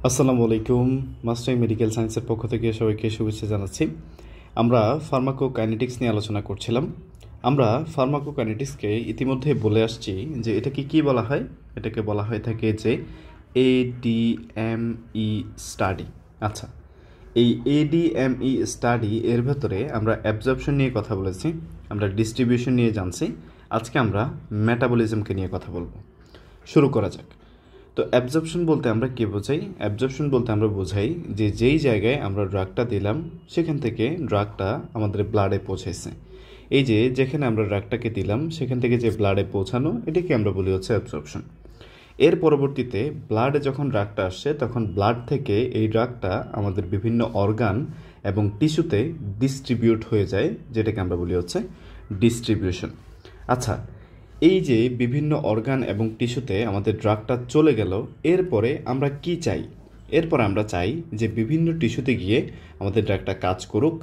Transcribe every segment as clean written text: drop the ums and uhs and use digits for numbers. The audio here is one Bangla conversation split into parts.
আসসালামু আলাইকুম। মাস্টার মেডিকেল সায়েন্সের পক্ষ থেকে সবাইকে শুভেচ্ছা জানাচ্ছি। আমরা ফার্মাকোকাইনেটিক্স নিয়ে আলোচনা করছিলাম। আমরা ফার্মাকোকাইনেটিক্সকে ইতিমধ্যে বলে আসছি যে এটাকে কি বলা হয়। এটাকে বলা হয়ে থাকে যে এডিএমই স্টাডি। আচ্ছা, এই এডিএমই স্টাডি এর ভেতরে আমরা অ্যাবজর্পশন নিয়ে কথা বলেছি, আমরা ডিস্ট্রিবিউশন নিয়ে জানছি। আজকে আমরা মেটাবলিজমকে নিয়ে কথা বলবো। শুরু করা যাক। তো অ্যাবজর্পশন বলতে আমরা কী বোঝাই? অ্যাবজর্পশন বলতে আমরা বোঝাই যে যেই জায়গায় আমরা ড্রাগটা দিলাম সেখান থেকে ড্রাগটা আমাদের ব্লাডে পৌঁছাইছে। এই যে যেখানে আমরা ড্রাগটাকে দিলাম সেখান থেকে যে ব্লাডে পৌঁছানো, এটাকে আমরা বলি হচ্ছে অ্যাবজর্পশন। এর পরবর্তীতে ব্লাডে যখন ড্রাগটা আসছে তখন ব্লাড থেকে এই ড্রাগটা আমাদের বিভিন্ন অর্গান এবং টিস্যুতে ডিস্ট্রিবিউট হয়ে যায়, যেটাকে আমরা বলি হচ্ছে ডিস্ট্রিবিউশন। আচ্ছা, এই যে বিভিন্ন অর্গান এবং টিস্যুতে আমাদের ড্রাগটা চলে গেল, এরপরে আমরা কি চাই? এরপরে আমরা চাই যে বিভিন্ন টিস্যুতে গিয়ে আমাদের ড্রাগটা কাজ করুক,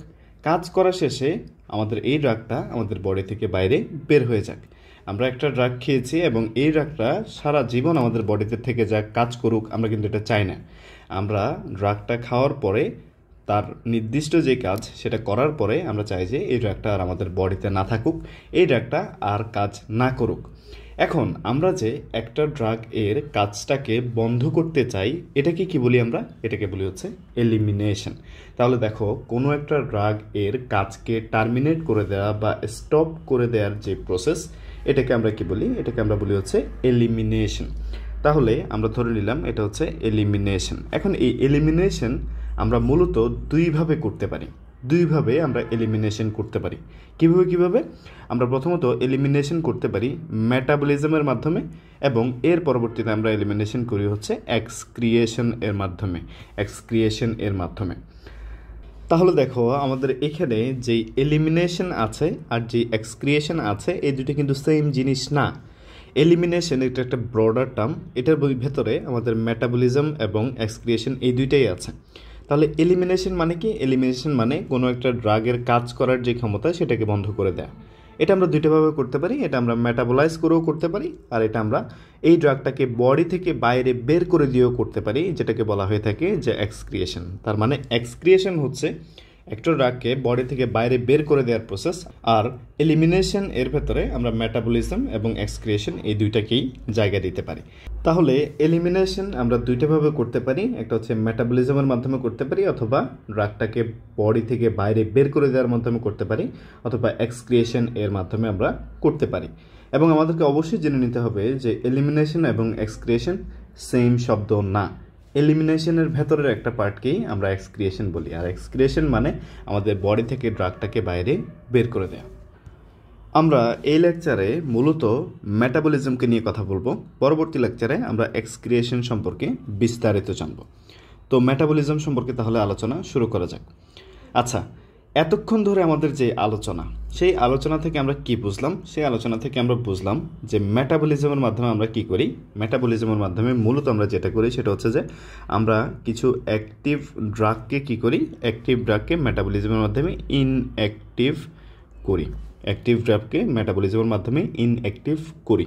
কাজ করা শেষে আমাদের এই ড্রাগটা আমাদের বডি থেকে বাইরে বের হয়ে যাক। আমরা একটা ড্রাগ খেয়েছি এবং এই ড্রাগটা সারা জীবন আমাদের বডিতে থেকে যাক, কাজ করুক, আমরা কিন্তু এটা চাই না। আমরা ড্রাগটা খাওয়ার পরে তার নির্দিষ্ট যে কাজ সেটা করার পরে আমরা চাই যে এই ড্রাগটা আর আমাদের বডিতে না থাকুক, এই ড্রাগটা আর কাজ না করুক। এখন আমরা যে একটা ড্রাগ এর কাজটাকে বন্ধ করতে চাই, এটাকে কি বলি আমরা? এটাকে বলি হচ্ছে এলিমিনেশন। তাহলে দেখো, কোনো একটা ড্রাগ এর কাজকে টার্মিনেট করে দেওয়া বা স্টপ করে দেওয়ার যে প্রসেস, এটাকে আমরা কি বলি? এটাকে আমরা বলি হচ্ছে এলিমিনেশন। তাহলে আমরা ধরে নিলাম এটা হচ্ছে এলিমিনেশন। এখন এই এলিমিনেশন আমরা মূলত দুইভাবে করতে পারি। দুইভাবে আমরা এলিমিনেশন করতে পারি। কিভাবে? আমরা প্রথমত এলিমিনেশন করতে পারি মেটাবলিজমের মাধ্যমে, এবং এর পরবর্তীতে আমরা এলিমিনেশন করি হচ্ছে এক্সক্রিয়েশন এর মাধ্যমে। তাহলে দেখো, আমাদের এখানে যেই এলিমিনেশন আছে আর যেই এক্সক্রিয়েশন আছে, এই দুটো কিন্তু সেম জিনিস না। এলিমিনেশন এটা একটা ব্রডার টার্ম, এটার ভেতরে আমাদের মেটাবলিজম এবং এক্সক্রিয়েশন এই দুইটাই আছে। তাহলে এলিমিনেশন মানে কি? এলিমিনেশন মানে কোনো একটা ড্রাগের কাজ করার যে ক্ষমতা সেটাকে বন্ধ করে দেয়। এটা আমরা দুইটাভাবে করতে পারি। এটা আমরা মেটাবলাইজ করেও করতে পারি, আর এটা আমরা এই ড্রাগটাকে বডি থেকে বাইরে বের করে দিয়েও করতে পারি, যেটাকে বলা হয়ে থাকে যে এক্সক্রিয়েশন। তার মানে এক্সক্রিয়েশন হচ্ছে একটা ড্রাগকে বডি থেকে বাইরে বের করে দেওয়ার প্রসেস, আর এলিমিনেশন এর ভেতরে আমরা মেটাবলিজম এবং এক্সক্রিয়েশন এই দুইটাকেই জায়গা দিতে পারি। তাহলে এলিমিনেশন আমরা দুইটাভাবে করতে পারি, একটা হচ্ছে মেটাবলিজমের মাধ্যমে করতে পারি, অথবা ড্রাগটাকে বডি থেকে বাইরে বের করে দেওয়ার মাধ্যমে করতে পারি, অথবা এক্সক্রিয়েশন এর মাধ্যমে আমরা করতে পারি। এবং আমাদেরকে অবশ্যই জেনে নিতে হবে যে এলিমিনেশন এবং এক্সক্রিয়েশন সেম শব্দ না। এলিমিনেশনের ভেতরের একটা পার্টকেই আমরা এক্সক্রিয়েশন বলি, আর এক্সক্রিয়েশন মানে আমাদের বডি থেকে ড্রাগটাকে বাইরে বের করে দেওয়া। আমরা এই লেকচারে মূলত মেটাবলিজমকে নিয়ে কথা বলবো। পরবর্তী লেকচারে আমরা এক্সক্রিয়েশন সম্পর্কে বিস্তারিত জানব। তো মেটাবলিজম সম্পর্কে তাহলে আলোচনা শুরু করা যাক। আচ্ছা, এতক্ষণ ধরে আমাদের যে আলোচনা, সেই আলোচনা থেকে আমরা কি বুঝলাম? সেই আলোচনা থেকে আমরা বুঝলাম যে মেটাবলিজমের মাধ্যমে আমরা কি করি। মেটাবলিজমের মাধ্যমে মূলত আমরা যেটা করি সেটা হচ্ছে যে আমরা কিছু অ্যাক্টিভ ড্রাগকে কি করি? অ্যাক্টিভ ড্রাগকে মেটাবলিজমের মাধ্যমে ইনঅ্যাক্টিভ করি। অ্যাক্টিভ ড্রাগকে মেটাবলিজমের মাধ্যমে ইনঅ্যাক্টিভ করি।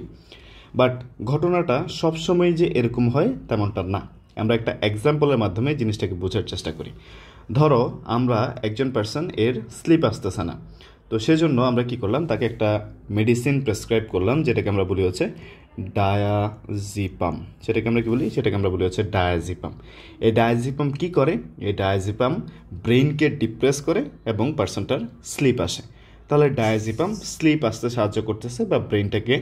বাট ঘটনাটা সবসময় যে এরকম হয় তেমনটা না। আমরা একটা এক্সাম্পলের মাধ্যমে জিনিসটাকে বোঝার চেষ্টা করি। ধরো, আমরা একজন পার্সন এর স্লিপ আসতেছে না, তো সেজন্য আমরা কি করলাম? তাকে একটা মেডিসিন প্রেসক্রাইব করলাম, যেটাকে আমরা বলি হচ্ছে ডায়াজিপাম। সেটাকে আমরা বলি হচ্ছে ডায়াজিপাম। এই ডায়াজিপাম কি করে? এই ডায়াজিপাম ব্রেইনকে ডিপ্রেস করে এবং পার্সনটার স্লিপ আসে। তাহলে ডায়াজিপাম স্লিপ আসতে সাহায্য করতেছে বা ব্রেইনটাকে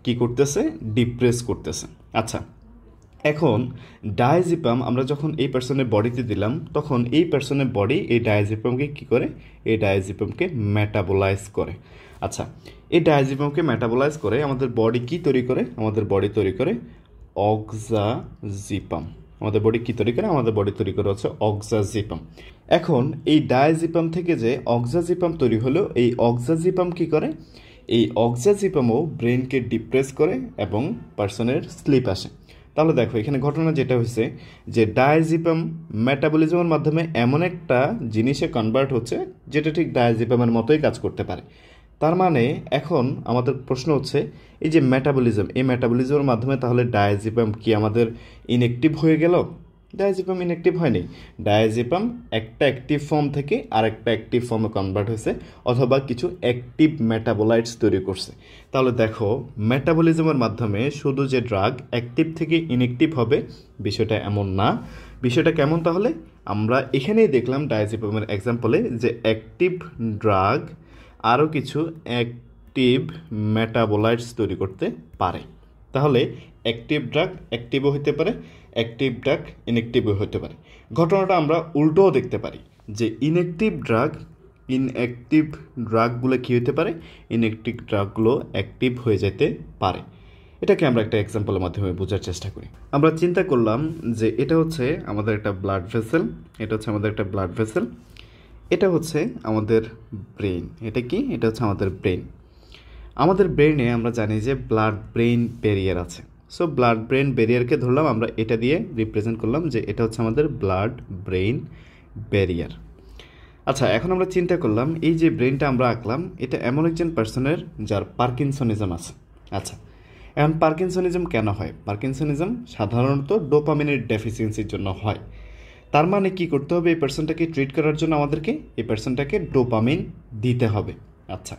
কি করতেছে? ডিপ্রেস করতেছে। আচ্ছা, এখন ডায়াজিপাম আমরা যখন এই পার্সনের বডিতে দিলাম, তখন এই পার্সনের বডি এই ডায়াজিপামকে কি করে? এই ডায়াজিপামকে মেটাবোলাইজ করে। আচ্ছা, এই ডায়াজিপামকে মেটাবোলাইজ করে আমাদের বডি কি তৈরি করে? আমাদের বডি তৈরি করে অক্সাজিপাম। আমাদের বডি কি তৈরি করে? আমাদের বডি তৈরি করে হচ্ছে অক্সাজিপাম। এখন এই ডায়াজিপাম থেকে যে অক্সাজিপাম তৈরি হলো, এই অক্সাজিপাম কি করে? এই অক্সাজিপামও ব্রেনকে ডিপ্রেস করে এবং পার্সনের স্লিপ আসে। তাহলে দেখো, এখানে ঘটনা যেটা হয়েছে যে ডায়াজিপাম মেটাবলিজমের মাধ্যমে এমন একটা জিনিসে কনভার্ট হচ্ছে যেটা ঠিক ডায়াজিপামের মতোই কাজ করতে পারে। তার মানে এখন আমাদের প্রশ্ন হচ্ছে, এই যে মেটাবলিজম, এই মেটাবলিজমের মাধ্যমে তাহলে ডায়াজিপাম কি আমাদের ইনঅ্যাক্টিভ হয়ে গেল? ডায়াজেপাম ইনঅ্যাক্টিভ হয়নি। ডায়াজেপাম একটা অ্যাক্টিভ ফর্ম থেকে আরেকটা অ্যাক্টিভ ফর্মে কনভার্ট হয়েছে অথবা কিছু অ্যাক্টিভ মেটাবোলাইটস তৈরি করছে। তাহলে দেখো মেটাবলিজমের মাধ্যমে শুধু যে ড্রাগ অ্যাক্টিভ থেকে ইনঅ্যাক্টিভ হবে বিষয়টা এমন না। বিষয়টা কেমন তাহলে? আমরা এখানেই দেখলাম ডায়াজেপামের এক্সাম্পলে যে অ্যাক্টিভ ড্রাগ আরও কিছু অ্যাক্টিভ মেটাবোলাইটস তৈরি করতে পারে। তাহলে অ্যাক্টিভ ড্রাগ অ্যাক্টিভও হতে পারে, অ্যাক্টিভ ড্রাগ ইনঅ্যাক্টিভও হতে পারে। ঘটনাটা আমরা উল্টোও দেখতে পারি যে ইনঅ্যাক্টিভ ড্রাগগুলো কী হতে পারে, ইনঅ্যাক্টিভ ড্রাগগুলো অ্যাক্টিভ হয়ে যেতে পারে। এটাকে আমরা একটা এক্সাম্পলের মাধ্যমে বোঝার চেষ্টা করি। আমরা চিন্তা করলাম যে এটা হচ্ছে আমাদের একটা ব্লাড ভেসেল, এটা হচ্ছে আমাদের একটা ব্লাড ভেসেল, এটা হচ্ছে আমাদের ব্রেন। এটা কি? এটা হচ্ছে আমাদের ব্রেন। আমাদের ব্রেনে আমরা জানি যে ব্লাড ব্রেন ব্যারিয়ার আছে। সো ব্লাড ব্রেন ব্যারিয়ারকে ধরলাম আমরা, এটা দিয়ে রিপ্রেজেন্ট করলাম যে এটা হচ্ছে আমাদের ব্লাড ব্রেন ব্যারিয়ার। আচ্ছা, এখন আমরা চিন্তা করলাম এই যে ব্রেনটা আমরা আঁকলাম এটা এমন একজন পার্সনের যার পার্কিনসনিজম আছে। আচ্ছা, এখন পার্কিনসনিজম কেন হয়? পার্কিনসনিজম সাধারণত ডোপামিনের ডেফিসিয়েন্সির জন্য হয়। তার মানে কি করতে হবে? এই পার্সনটাকে ট্রিট করার জন্য আমাদেরকে এই পার্সনটাকে ডোপামিন দিতে হবে। আচ্ছা,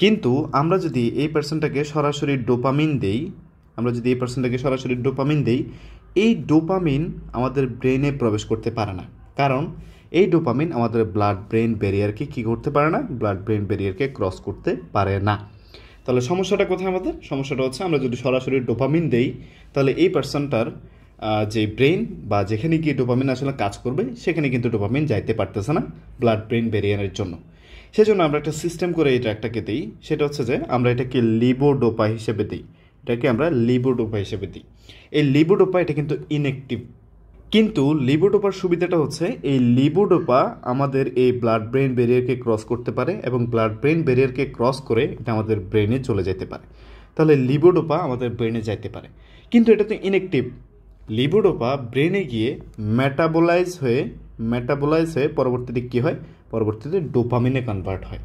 কিন্তু আমরা যদি এই পার্সনটাকে সরাসরি ডোপামিন দেই, এই ডোপামিন আমাদের ব্রেনে প্রবেশ করতে পারে না। কারণ এই ডোপামিন আমাদের ব্লাড ব্রেন ব্যারিয়ারকে কী করতে পারে না? ব্লাড ব্রেন ব্যারিয়ারকে ক্রস করতে পারে না। তাহলে সমস্যাটা কোথায় আমাদের? সমস্যাটা হচ্ছে আমরা যদি সরাসরি ডোপামিন দেই তাহলে এই পার্সনটার যে ব্রেন বা যেখানে গিয়ে ডোপামিন আসলে কাজ করবে সেখানে কিন্তু ডোপামিন যাইতে পারতেছে না ব্লাড ব্রেন ব্যারিয়ারের জন্য। সেজন্য আমরা একটা সিস্টেম করে এই ড্রাগটাকে দিই, সেটা হচ্ছে যে আমরা এটাকে লিবোডোপা হিসেবে দিই। এই লিবোডোপা এটা কিন্তু ইনঅ্যাক্টিভ, কিন্তু লিবোডোপার সুবিধাটা হচ্ছে এই লিবোডোপা আমাদের এই ব্লাড ব্রেন ব্যারিয়ারকে ক্রস করতে পারে এবং ব্লাড ব্রেন ব্যারিয়ারকে ক্রস করে এটা আমাদের ব্রেনে চলে যেতে পারে। তাহলে লিবোডোপা আমাদের ব্রেনে যাইতে পারে, কিন্তু এটা তো ইনঅ্যাক্টিভ। লিবোডোপা ব্রেনে গিয়ে মেটাবোলাইজ হয়ে পরবর্তীতে কী হয়? পরবর্তীতে ডোপামিনে কনভার্ট হয়।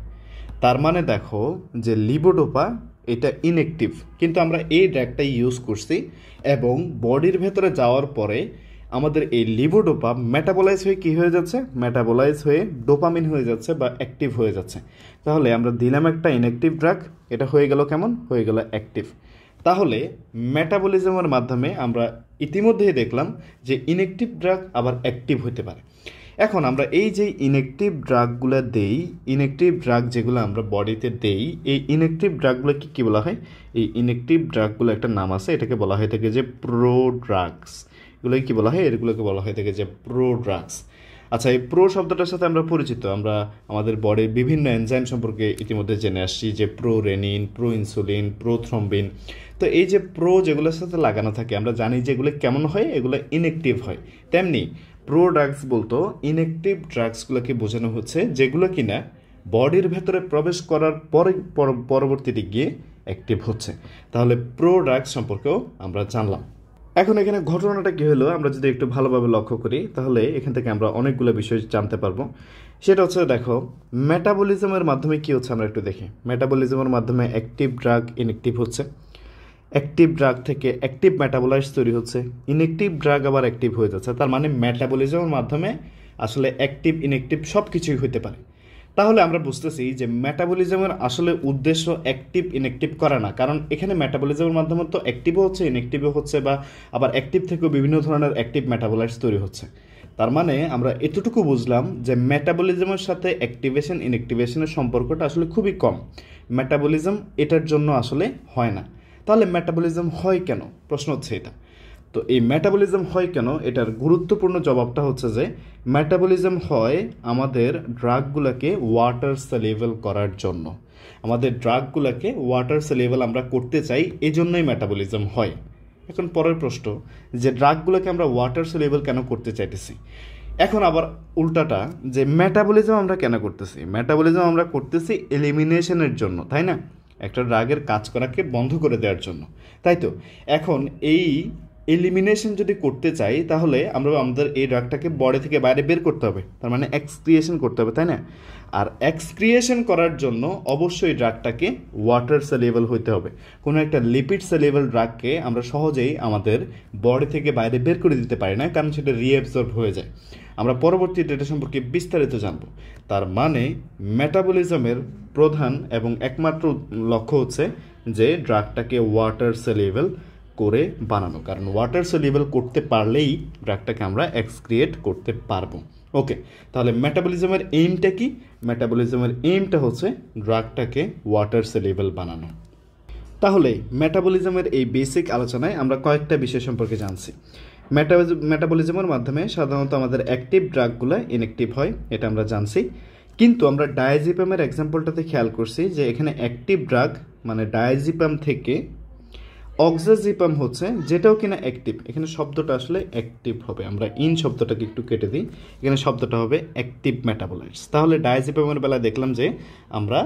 তার মানে দেখো যে লিবোডোপা এটা ইনঅ্যাক্টিভ, কিন্তু আমরা এই ড্রাগটা ইউজ করছি এবং বডির ভেতরে যাওয়ার পরে আমাদের এই লিবোডোপা মেটাবোলাইজ হয়ে কী হয়ে যাচ্ছে? মেটাবোলাইজ হয়ে ডোপামিন হয়ে যাচ্ছে বা অ্যাক্টিভ হয়ে যাচ্ছে। তাহলে আমরা দিলাম একটা ইনঅ্যাক্টিভ ড্রাগ, এটা হয়ে গেল কেমন? হয়ে গেল অ্যাক্টিভ। তাহলে মেটাবলিজমের মাধ্যমে আমরা ইতিমধ্যেই দেখলাম যে ইনঅ্যাক্টিভ ড্রাগ আবার অ্যাক্টিভ হতে পারে। এখন আমরা এই যে ইনঅ্যাক্টিভ ড্রাগগুলো দেই, ইনঅ্যাক্টিভ ড্রাগ যেগুলো আমরা বডিতে দেই, এই ইনঅ্যাক্টিভ ড্রাগগুলোকে কী বলা হয়? এই ইনঅ্যাক্টিভ ড্রাগগুলো একটা নাম আছে, এটাকে বলা হয়ে থাকে যে প্রো ড্রাগস। এগুলোকে কী বলা হয়? এগুলোকে বলা হয়ে থাকে যে প্রো ড্রাগস। আচ্ছা, এই প্রো শব্দটার সাথে আমরা পরিচিত, আমরা আমাদের বডির বিভিন্ন এনজাইম সম্পর্কে ইতিমধ্যে জেনে আসছি যে pro renin, pro insulin, pro thrombin. তো এই যে প্রো যেগুলোর সাথে লাগানো থাকে আমরা জানি যে এগুলো কেমন হয়? এগুলো ইনঅ্যাক্টিভ হয়। তেমনি প্রো ড্রাগস বলতো ইনঅ্যাক্টিভ ড্রাগসগুলোকে বোঝানো হচ্ছে যেগুলো কিনা বডির ভেতরে প্রবেশ করার পরে পরবর্তীতে গিয়ে অ্যাক্টিভ হচ্ছে। তাহলে প্রো ড্রাগস সম্পর্কেও আমরা জানলাম। এখন এখানে ঘটনাটা কী হলো আমরা যদি একটু ভালোভাবে লক্ষ্য করি তাহলে এখান থেকে আমরা অনেকগুলো বিষয় জানতে পারবো। সেটা হচ্ছে দেখো মেটাবলিজমের মাধ্যমে কী হচ্ছে আমরা একটু দেখি। মেটাবলিজমের মাধ্যমে অ্যাক্টিভ ড্রাগ ইনঅ্যাক্টিভ হচ্ছে, অ্যাক্টিভ ড্রাগ থেকে অ্যাক্টিভ মেটাবোলাইটস তৈরি হচ্ছে, ইনঅ্যাক্টিভ ড্রাগ আবার অ্যাক্টিভ হয়ে যাচ্ছে। তার মানে মেটাবলিজমের মাধ্যমে আসলে অ্যাক্টিভ ইনঅ্যাক্টিভ সব কিছুই হতে পারে। তাহলে আমরা বুঝতেছি যে মেটাবলিজমের আসলে উদ্দেশ্য অ্যাক্টিভ ইনঅ্যাক্টিভ করা না, কারণ এখানে মেটাবলিজমের মাধ্যমে তো অ্যাক্টিভও হচ্ছে ইনঅ্যাক্টিভও হচ্ছে, বা আবার অ্যাক্টিভ থেকেও বিভিন্ন ধরনের অ্যাক্টিভ মেটাবোলাইটস তৈরি হচ্ছে। তার মানে আমরা এতটুকু বুঝলাম যে মেটাবলিজমের সাথে অ্যাক্টিভেশন ইনঅ্যাক্টিভেশনের সম্পর্কটা আসলে খুবই কম। মেটাবলিজম এটার জন্য আসলে হয় না। তাহলে মেটাবলিজম হয় কেন? প্রশ্ন হচ্ছে এটা। তো এই মেটাবলিজম হয় কেন এটার গুরুত্বপূর্ণ জবাবটা হচ্ছে যে মেটাবলিজম হয় আমাদের ড্রাগগুলোকে ওয়াটার সলিউবল করার জন্য। আমাদের ড্রাগগুলোকে ওয়াটার সলিউবল আমরা করতে চাই, এজন্যই মেটাবলিজম হয়। এখন পরের প্রশ্ন যে ড্রাগগুলোকে আমরা ওয়াটার সলিউবল কেন করতে চাইতেছি? এখন আবার উল্টাটা যে মেটাবলিজম আমরা কেন করতেছি? মেটাবলিজম আমরা করতেছি এলিমিনেশনের জন্য, তাই না? একটা ড্রাগের কাজ করাকে বন্ধ করে দেওয়ার জন্য, তাই তো? এখন এই এলিমিনেশন যদি করতে চাই তাহলে আমরা আমাদের এই ড্রাগটাকে বডি থেকে বাইরে বের করতে হবে, তার মানে এক্সক্রিয়েশন করতে হবে, তাই না? আর এক্সক্রিয়েশন করার জন্য অবশ্যই ড্রাগটাকে ওয়াটার সলিউবল হইতে হবে। কোনো একটা লিপিড সলিউবল ড্রাগকে আমরা সহজেই আমাদের বডি থেকে বাইরে বের করে দিতে পারি না, কারণ সেটা রিঅ্যাবজর্ব হয়ে যায়। আমরা পরবর্তীতে এটা সম্পর্কে বিস্তারিত জানব। তার মানে মেটাবলিজমের প্রধান এবং একমাত্র লক্ষ্য হচ্ছে যে ড্রাগটাকে ওয়াটার সলিউবল করে বানানো, কারণ ওয়াটার সলিউবল করতে পারলেই ড্রাগটাকে আমরা এক্সক্রিয়েট করতে পারবো। ওকে, তাহলে মেটাবলিজমের এইমটা কি? মেটাবলিজমের এইমটা হচ্ছে ড্রাগটাকে ওয়াটার সলিউবল বানানো। তাহলে মেটাবলিজমের এই বেসিক আলোচনায় আমরা কয়েকটা বিষয় সম্পর্কে জানছি। মেটাবলিজমের মাধ্যমে সাধারণত আমাদের অ্যাক্টিভ ড্রাগগুলো ইনঅ্যাক্টিভ হয়, এটা আমরা জানছি। কিন্তু আমরা ডায়াজিপামের এক্সাম্পলটাতে খেয়াল করছি যে এখানে অ্যাক্টিভ ড্রাগ মানে ডায়াজিপাম থেকে অক্সাজিপাম হচ্ছে, যেটাও কিনা অ্যাক্টিভ। এখানে শব্দটা আসলে অ্যাক্টিভ হবে, আমরা ইন শব্দটাকে একটু কেটে দিই, এখানে শব্দটা হবে অ্যাক্টিভ মেটাবোলাইটস। তাহলে ডায়াজিপামের বেলায় দেখলাম যে আমরা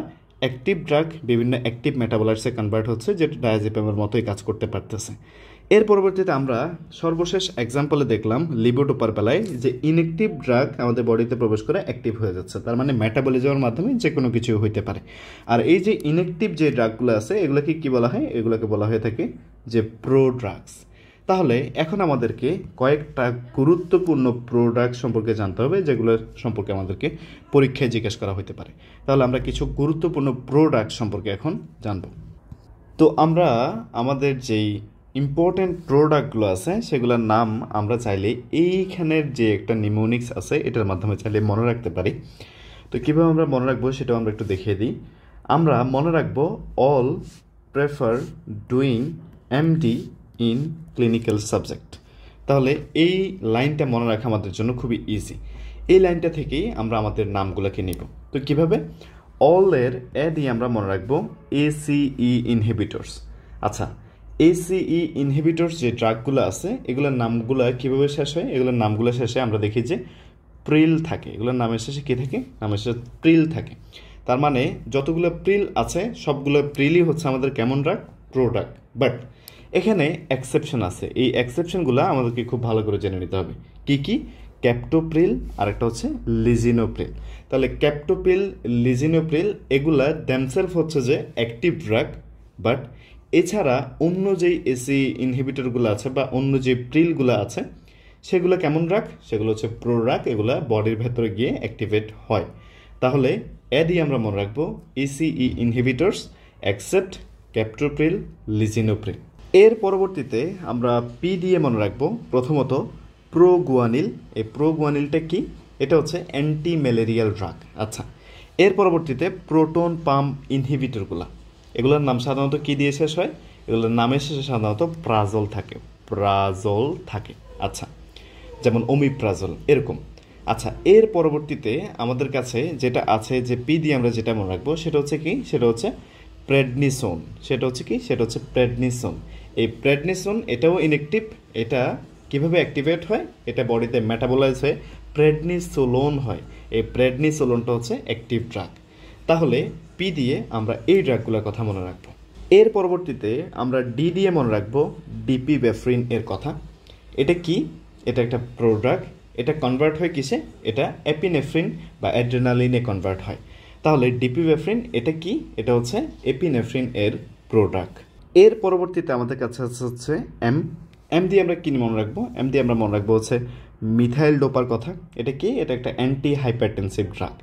অ্যাক্টিভ ড্রাগ বিভিন্ন অ্যাক্টিভ মেটাবোলাইটসে কনভার্ট হচ্ছে, যেটা ডায়াজিপামের মতোই কাজ করতে পারতেছে। এর পরবর্তীতে আমরা সর্বশেষ এক্সাম্পলে দেখলাম লিবোডোপার বেলায় যে ইনঅ্যাক্টিভ ড্রাগ আমাদের বডিতে প্রবেশ করে অ্যাক্টিভ হয়ে যাচ্ছে, তার মানে মেটাবলিজমের মাধ্যমে যে কোনো কিছু হইতে পারে। আর এই যে ইনঅ্যাক্টিভ যে ড্রাগগুলো আছে এগুলোকে কি বলা হয়? এগুলোকে বলা হয়ে থাকে যে প্রো ড্রাগস। তাহলে এখন আমাদেরকে কয়েকটা গুরুত্বপূর্ণ প্রোডাক্ট সম্পর্কে জানতে হবে, যেগুলো সম্পর্কে আমাদেরকে পরীক্ষায় জিজ্ঞেস করা হতে পারে। তাহলে আমরা কিছু গুরুত্বপূর্ণ প্রোডাক্ট সম্পর্কে এখন জানব। তো আমরা আমাদের যেই ইম্পর্টেন্ট প্রোডাক্টগুলো আছে সেগুলোর নাম আমরা চাইলে এইখানের যে একটা নিমোনিক্স আছে এটার মাধ্যমে চাইলে মনে রাখতে পারি। তো কীভাবে আমরা মনে রাখবো সেটাও আমরা একটু দেখিয়ে দিই। আমরা মনে রাখবো all prefer doing MD in clinical subject. তাহলে এই লাইনটা মনে রাখা আমাদের জন্য খুবই ইজি। এই লাইনটা থেকেই আমরা আমাদের নামগুলোকে নিব। তো কীভাবে? অলের এ দিয়ে আমরা মনে রাখবো এসিই ইনহিবিটরস। আচ্ছা, এসিই ইনহিবিটরস যে ড্রাগগুলো আছে এগুলোর নামগুলো কীভাবে শেষ হয়? এগুলোর নামগুলো শেষে আমরা দেখি যে প্রিল থাকে। এগুলোর নামের শেষে কী থাকে? নামের শেষে প্রিল থাকে। তার মানে যতগুলো প্রিল আছে সবগুলো প্রিলই হচ্ছে আমাদের কেমন ড্রাগ? প্রোডাক্ট। বাট এখানে এক্সেপশন আছে, এই এক্সেপশনগুলো আমাদেরকে খুব ভালো করে জেনে নিতে হবে। কি কি? ক্যাপটোপ্রিল আর একটা হচ্ছে লিজিনোপ্রিল। তাহলে ক্যাপটোপ্রিল, লিজিনোপ্রিল এগুলা দ্যামসেলফ হচ্ছে যে অ্যাক্টিভ ড্রাগ, বাট এছাড়া অন্য যেই এসি ইনহিবিটরগুলো আছে বা অন্য যে প্রিলগুলো আছে সেগুলো কেমন ড্রাগ? সেগুলো হচ্ছে প্রো ড্রাগ, এগুলো বডির ভেতরে গিয়ে অ্যাক্টিভেট হয়। তাহলে এডি আমরা মনে রাখবো ইসিই ইনহিবিটরস এক্সেপ্ট ক্যাপটোপ্রিল, লিজিনোপ্রিল। এর পরবর্তীতে আমরা পি দিয়ে মনে রাখবো প্রথমত প্রোগুয়ানিল। এই প্রোগুয়ানিলটা কি? এটা হচ্ছে অ্যান্টি ম্যালেরিয়াল ড্রাগ। আচ্ছা, এর পরবর্তীতে প্রোটন পাম্প ইনহিবিটরগুলো, এগুলোর নাম সাধারণত কি দিয়ে শেষ হয়? এগুলোর নামের শেষে সাধারণত প্রাজল থাকে, প্রাজল থাকে। আচ্ছা, যেমন ওমিপ্রাজল এরকম। আচ্ছা, এর পরবর্তীতে আমাদের কাছে যেটা আছে যে পি দিয়ে আমরা যেটা মনে রাখবো সেটা হচ্ছে কি? সেটা হচ্ছে প্রেডনিসোন। সেটা হচ্ছে কি? সেটা হচ্ছে প্রেডনিসোন। এই প্রেডনিসোন এটাও ইনঅ্যাক্টিভ। এটা কিভাবে অ্যাক্টিভেট হয়? এটা বডিতে মেটাবোলাইজ হয়ে প্রেডনিসোলোন হয়। এই প্রেডনিসোলোনটা হচ্ছে অ্যাক্টিভ ড্রাগ। তাহলে পি দিয়ে আমরা এই ড্রাগগুলোর কথা মনে রাখবো। এর পরবর্তীতে আমরা ডি দিয়ে মনে রাখবো ডিপিভেফ্রিন এর কথা। এটা কি? এটা একটা প্রোডাক্ট। এটা কনভার্ট হয় কিসে? এটা এপিনেফ্রিন বা অ্যাড্রেনালিনে কনভার্ট হয়। তাহলে ডিপিভেফ্রিন এটা কি? এটা হচ্ছে এপিনেফ্রিন এর প্রোডাক্ট। এর পরবর্তীতে আমাদের কাছে হচ্ছে এম। এম দিয়ে আমরা কি মনে রাখবো? এম দিয়ে আমরা মনে রাখবো হচ্ছে মিথাইল ডোপার কথা। এটা কি? এটা একটা অ্যান্টি হাইপারটেনসিভ ড্রাগ।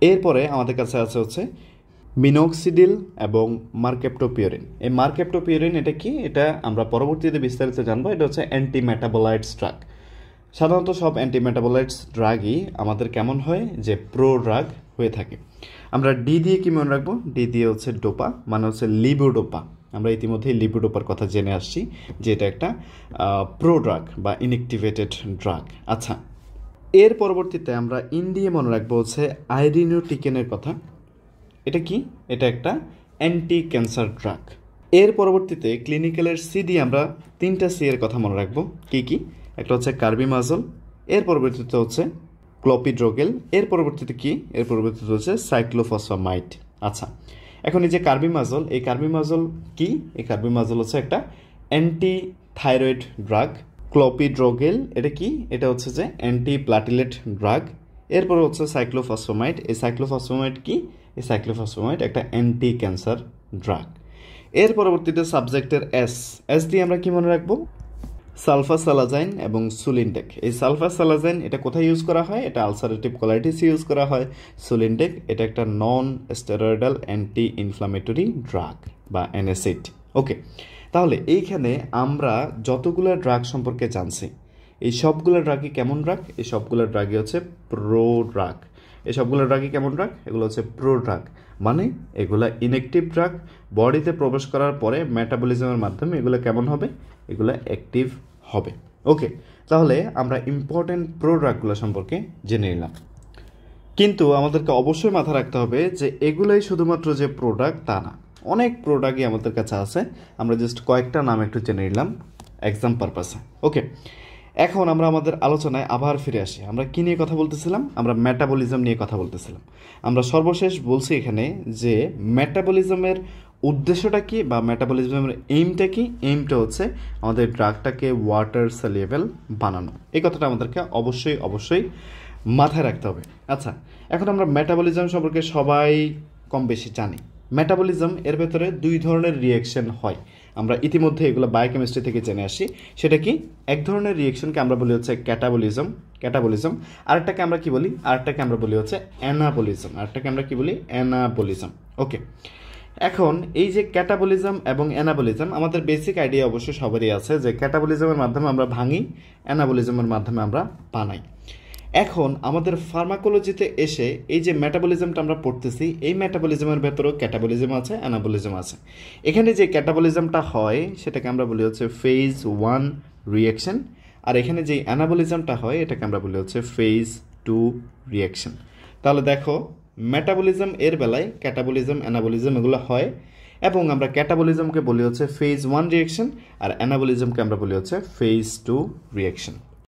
এরপরে আমাদের কাছে আছে হচ্ছে মিনোক্সিডিল এবং মার্কেপ্টোপিউরিন। এই মার্কেপ্টোপিউরিন এটা কি? এটা আমরা পরবর্তীতে বিস্তারিত জানবো। এটা হচ্ছে অ্যান্টি মেটাবোলাইটস ড্রাগ। সাধারণত সব অ্যান্টি মেটাবোলাইটস ড্রাগই আমাদের কেমন হয়? যে প্রো ড্রাগ হয়ে থাকে। আমরা ডি দিয়ে কি মনে রাখবো? ডি দিয়ে হচ্ছে ডোপা, মানে হচ্ছে লিবোডোপা। আমরা ইতিমধ্যেই লিবোডোপার কথা জেনে আসছি যে এটা একটা প্রো ড্রাগ বা ইনঅ্যাক্টিভেটেড ড্রাগ। আচ্ছা, এর পরবর্তীতে আমরা ইন দিয়ে মনে রাখবো হচ্ছে আইরিনোটিকেনের কথা। এটা কি? এটা একটা অ্যান্টি ক্যান্সার ড্রাগ। এর পরবর্তীতে ক্লিনিক্যালের সি দিয়ে আমরা তিনটা সি এর কথা মনে রাখবো। কি কি? একটা হচ্ছে কার্বিমাজল, এর পরবর্তীতে হচ্ছে ক্লোপিড্রোগেল, এর পরবর্তীতে কি? এর পরবর্তীতে হচ্ছে সাইক্লোফসফামাইড। আচ্ছা, এখন এই যে কার্বিমাজল, এই কার্বিমাজল কি? এই কার্বিমাজল হচ্ছে একটা অ্যান্টি থাইরয়েড ড্রাগ। ক্লোপিড্রোগেল এটা কি? এটা হচ্ছে যে অ্যান্টিপ্লাটিলেট ড্রাগ। এরপরে হচ্ছে সাইক্লোফসফেমাইড। এই সাইক্লোফসফেমাইড কি? এই সাইক্লোফসফেমাইড একটা অ্যান্টি ক্যান্সার ড্রাগ। এর পরবর্তীতে সাবজেক্টের এস দিয়ে আমরা কি মনে রাখবো? সালফাসালাজাইন এবং সুলিনটেক। এই সালফাসালাজাইন এটা কোথায় ইউজ করা হয়? এটা আলসারেটিভ কোলাইটিসে ইউজ করা হয়। সুলিনটেক এটা একটা non steroidal anti inflammatory drug বা অ্যানাসিড। ওকে, তাহলে এইখানে আমরা যতগুলো ড্রাগ সম্পর্কে জানছি, এই সবগুলো ড্রাগই কেমন ড্রাগ? এই সবগুলো ড্রাগই হচ্ছে প্রো ড্রাগ। এই সবগুলো ড্রাগই কেমন ড্রাগ? এগুলো হচ্ছে প্রো ড্রাগ, মানে এগুলা ইনঅ্যাক্টিভ ড্রাগ। বডিতে প্রবেশ করার পরে মেটাবলিজমের মাধ্যমে এগুলো কেমন হবে? এগুলো অ্যাক্টিভ হবে। ওকে, তাহলে আমরা ইম্পর্টেন্ট প্রো ড্রাগগুলো সম্পর্কে জেনে নিলাম। কিন্তু আমাদেরকে অবশ্যই মাথা রাখতে হবে যে এগুলাই শুধুমাত্র যে প্রোডাক্ট তা না, অনেক প্রোডাক্টই আমাদের কাছে আছে। আমরা জাস্ট কয়েকটা নাম একটু জেনে নিলাম এক্সাম পারপাসে। ওকে, এখন আমরা আমাদের আলোচনায় আবার ফিরে আসি। আমরা কী নিয়ে কথা বলতেছিলাম? আমরা মেটাবলিজম নিয়ে কথা বলতেছিলাম। আমরা সর্বশেষ বলছি এখানে যে মেটাবলিজমের উদ্দেশ্যটা কি বা মেটাবলিজমের এইমটা কি? এইমটা হচ্ছে আমাদের ড্রাগটাকে ওয়াটার সলিউবল বানানো। এই কথাটা আমাদেরকে অবশ্যই অবশ্যই মাথায় রাখতে হবে। আচ্ছা, এখন আমরা মেটাবলিজম সম্পর্কে সবাই কম বেশি জানি। মেটাবলিজম এর ভেতরে দুই ধরনের রিয়াকশন হয়। আমরা ইতিমধ্যে এগুলো বায়োকেমিস্ট্রি থেকে জেনে আসি। সেটা কি? এক ধরনের রিয়াকশনকে আমরা বলি হচ্ছে ক্যাটাবলিজম। আরেকটাকে আমরা কি বলি? আরেকটাকে আমরা বলি হচ্ছে অ্যানাবলিজম। ওকে, এখন এই যে ক্যাটাবলিজম এবং অ্যানাবলিজম, আমাদের বেসিক আইডিয়া অবশ্য সবারই আছে যে ক্যাটাবলিজমের মাধ্যমে আমরা ভাঙি, অ্যানাবলিজমের মাধ্যমে আমরা বানাই। এখন আমাদের ফার্মাকোলজিতে এসে এই যে মেটাবলিজমটা আমরা পড়তেছি, এই মেটাবলিজমের ভেতরেও ক্যাটাবলিজম আছে, অ্যানাবলিজম আছে। এখানে যে ক্যাটাবলিজমটা হয় সেটাকে আমরা বলি হচ্ছে ফেজ 1 রিয়াকশন, আর এখানে যে অ্যানাবলিজমটা হয় এটাকে আমরা বলি হচ্ছে ফেজ 2 রিয়াকশন। তাহলে দেখো, মেটাবলিজম এর বেলায় ক্যাটাবলিজম, অ্যানাবলিজম এগুলো হয়, এবং আমরা ক্যাটাবলিজমকে বলি হচ্ছে ফেজ 1 রিয়াকশন, আর অ্যানাবলিজমকে আমরা বলি হচ্ছে ফেজ 2 রিয়াকশন।